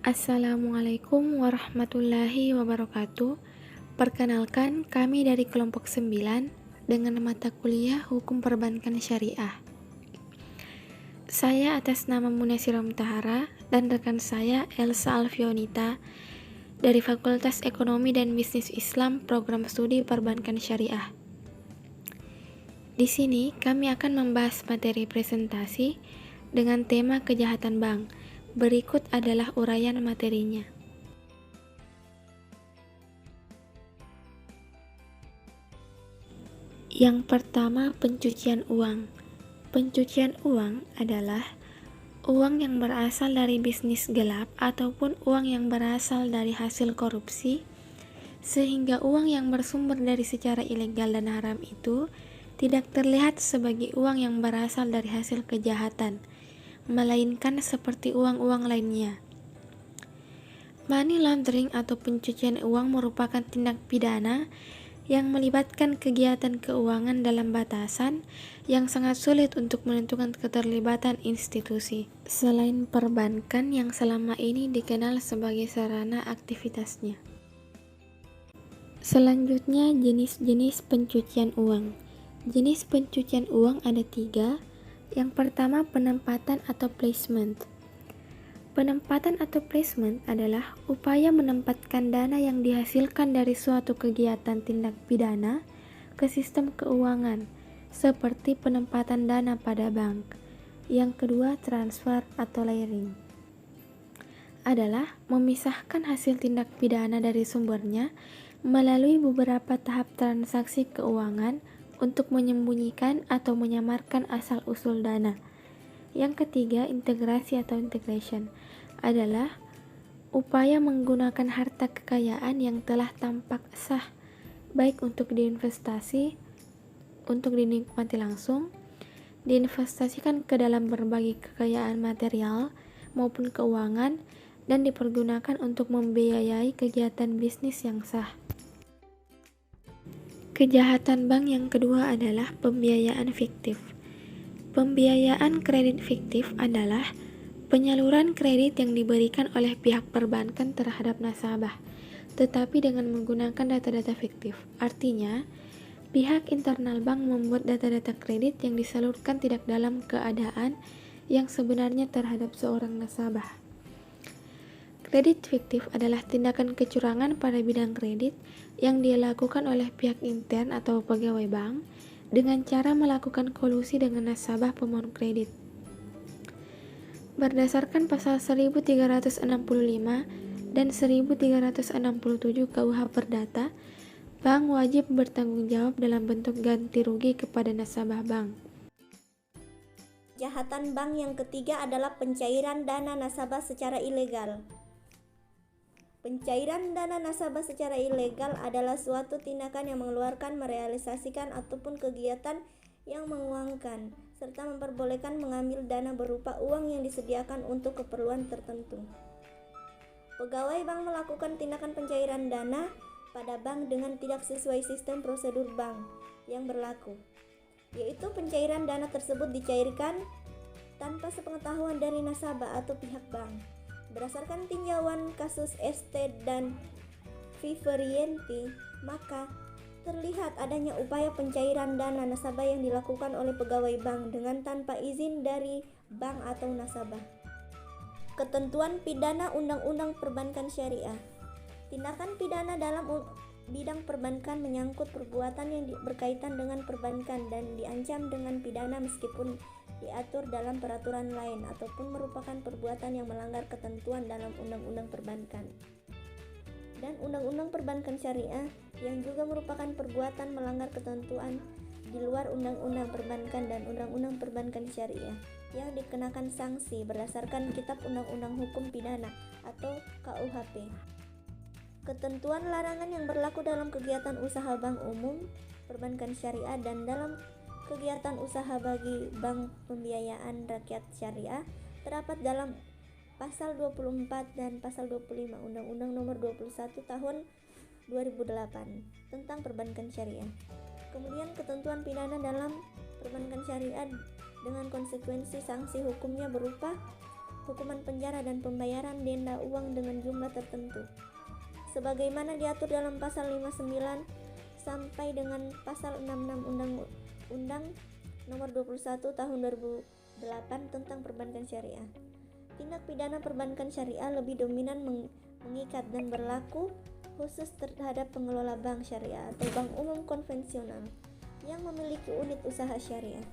Assalamualaikum warahmatullahi wabarakatuh. Perkenalkan, kami dari kelompok 9 dengan mata kuliah Hukum Perbankan Syariah. Saya atas nama Munasirah Mutahara dan rekan saya Elsa Alfionita dari Fakultas Ekonomi dan Bisnis Islam Program Studi Perbankan Syariah. Di sini kami akan membahas materi presentasi dengan tema kejahatan bank. Berikut adalah uraian materinya. Yang pertama, pencucian uang. Pencucian uang adalah uang yang berasal dari bisnis gelap ataupun uang yang berasal dari hasil korupsi, sehingga uang yang bersumber dari secara ilegal dan haram itu tidak terlihat sebagai uang yang berasal dari hasil kejahatan, melainkan seperti uang-uang lainnya. Money laundering atau pencucian uang merupakan tindak pidana yang melibatkan kegiatan keuangan dalam batasan yang sangat sulit untuk menentukan keterlibatan institusi selain perbankan yang selama ini dikenal sebagai sarana aktivitasnya. Selanjutnya, jenis-jenis pencucian uang. Jenis pencucian uang ada 3. Yang pertama, penempatan atau placement. Penempatan atau placement adalah upaya menempatkan dana yang dihasilkan dari suatu kegiatan tindak pidana ke sistem keuangan, seperti penempatan dana pada bank. Yang kedua, transfer atau layering adalah memisahkan hasil tindak pidana dari sumbernya melalui beberapa tahap transaksi keuangan untuk menyembunyikan atau menyamarkan asal-usul dana. Yang ketiga, integrasi atau integration adalah upaya menggunakan harta kekayaan yang telah tampak sah, baik untuk diinvestasi, untuk dinikmati langsung, diinvestasikan ke dalam berbagai kekayaan material maupun keuangan, dan dipergunakan untuk membiayai kegiatan bisnis yang sah. Kejahatan bank yang kedua adalah pembiayaan fiktif. Pembiayaan kredit fiktif adalah penyaluran kredit yang diberikan oleh pihak perbankan terhadap nasabah, tetapi dengan menggunakan data-data fiktif. Artinya, pihak internal bank membuat data-data kredit yang disalurkan tidak dalam keadaan yang sebenarnya terhadap seorang nasabah. Kredit fiktif adalah tindakan kecurangan pada bidang kredit yang dilakukan oleh pihak intern atau pegawai bank dengan cara melakukan kolusi dengan nasabah pemohon kredit. Berdasarkan pasal 1365 dan 1367 KUH Perdata, bank wajib bertanggung jawab dalam bentuk ganti rugi kepada nasabah bank. Kejahatan bank yang ketiga adalah pencairan dana nasabah secara ilegal. Pencairan dana nasabah secara ilegal adalah suatu tindakan yang mengeluarkan, merealisasikan, ataupun kegiatan yang menguangkan, serta memperbolehkan mengambil dana berupa uang yang disediakan untuk keperluan tertentu. Pegawai bank melakukan tindakan pencairan dana pada bank dengan tidak sesuai sistem prosedur bank yang berlaku, yaitu pencairan dana tersebut dicairkan tanpa sepengetahuan dari nasabah atau pihak bank. Berdasarkan tinjauan kasus ST dan Viverienti, maka terlihat adanya upaya pencairan dana nasabah yang dilakukan oleh pegawai bank dengan tanpa izin dari bank atau nasabah. Ketentuan pidana Undang-Undang Perbankan Syariah. Tindakan pidana dalam bidang perbankan menyangkut perbuatan yang berkaitan dengan perbankan dan diancam dengan pidana meskipun diatur dalam peraturan lain ataupun merupakan perbuatan yang melanggar ketentuan dalam Undang-Undang Perbankan dan Undang-Undang Perbankan Syariah yang juga merupakan perbuatan melanggar ketentuan di luar Undang-Undang Perbankan dan Undang-Undang Perbankan Syariah yang dikenakan sanksi berdasarkan Kitab Undang-Undang Hukum Pidana atau KUHP. Ketentuan larangan yang berlaku dalam kegiatan usaha bank umum, perbankan syariah, dan dalam kegiatan usaha bagi bank pembiayaan rakyat syariah terdapat dalam pasal 24 dan pasal 25 Undang-Undang Nomor 21 Tahun 2008 tentang perbankan syariah. Kemudian ketentuan pidana dalam perbankan syariah dengan konsekuensi sanksi hukumnya berupa hukuman penjara dan pembayaran denda uang dengan jumlah tertentu. Sebagaimana diatur dalam pasal 59 sampai dengan pasal 66 Undang-Undang Nomor 21 Tahun 2008 tentang Perbankan Syariah. Tindak pidana perbankan syariah lebih dominan mengikat dan berlaku khusus terhadap pengelola bank syariah atau bank umum konvensional yang memiliki unit usaha syariah.